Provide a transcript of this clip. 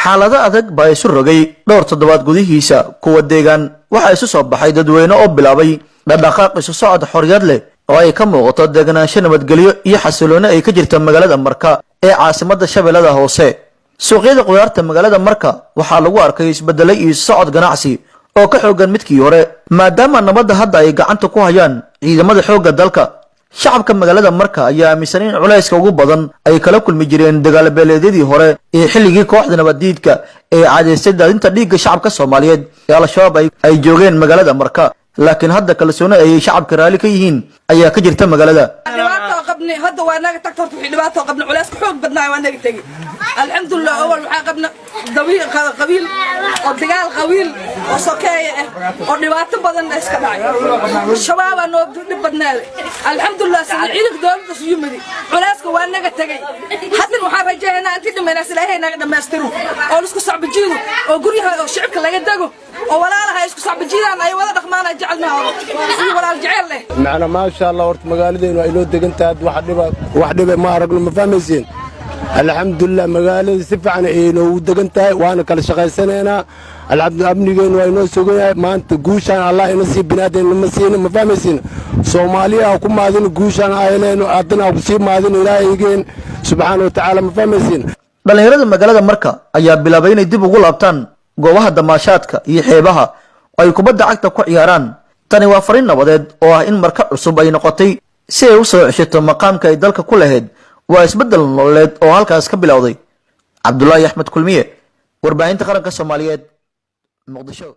xaalado adag baa isu rogay dhowr toddobaad gudihiisa kuwa deegaan waxa isu soo baxay dadweyne oo bilaabay dhaqdhaqaaq isu socod xorriyad leh oo ay ka muuqato deeganaansho nabadgelyo iyo xasilooni ay ka jirto magaalada Marka ee caasimadda Shabeellada Hoose. suuqyada qudaarta magaalada Marka waxaa lagu arkay isbedelay iyo socod ganacsi oo ka xoogan midkii hore maadaama nabadda hadda ay gacanta ku hayaan ciidamada xoogga dalka. shacabka magaalada Marka ayaa aaminsan in culayska ugu badan ay kala kulmi jireen dagaal beeleedyadii hore ee xilligii kooxda nabadiidka ee cadeystay daadinta dhiigga shacabka Soomaaliyeed ee al-shabaab ay joogeen magaalada Marka, laakiin hadda kalsooni ay shacabka raali ka yihiin ayaa ka jirta magaalada. هذا وانا تكتر في حلبات وقبل علاس حوق بدنا وانا تجي الحمد لله أول حاجة قبل قبيل ودجال قبيل وسكاية ونبات بدن ناس كباي الشباب أنا بدنا الحمد لله سعيدك دول تسيوم دي علاس وانا تجي حتى المحرجة هنا أنت لما ناس لا هنا لما يستروا أو نسكو صعب جيلو أو قريها الشعب كله يدقوا أو ولا لها يسكو صعب جيلو أنا أي ولا دخمانا جعلنا ولا الجعل له معنا ما شاء الله ورت مقالدين وإلو دقنت واحد ما رجل مفهمين الحمد لله مقالد سفعنا إنه ودقنتها وأنا كل شغال سنة أنا العبد أبنيين وإنه سوينا ما أنت جوشان الله ينسي بنادين المسيين مفهمين سوماليا وكم هذين جوشان عينين وعدنا وبسيب ما هذين إلهيين سبحانه وتعالى مفهمين. dhalinyarada magaalada Marka ayaa bilaabay inay dib ugu laabtaan goobaha damaashaadka iyo xeebaha ay kubadda cagta ku ciyaaraan. tani waa fariin nabadeed oo ah in Marka cusub ay noqotay si ay u soo ceshato maqaamka ay dalka ku lahayd. waa isbedel nololeed oo halkaas ka bilowday. Cabdullaahi Axmed Kulmiye, warbaahinta qaranka Soomaaliyeed, Muqdisho.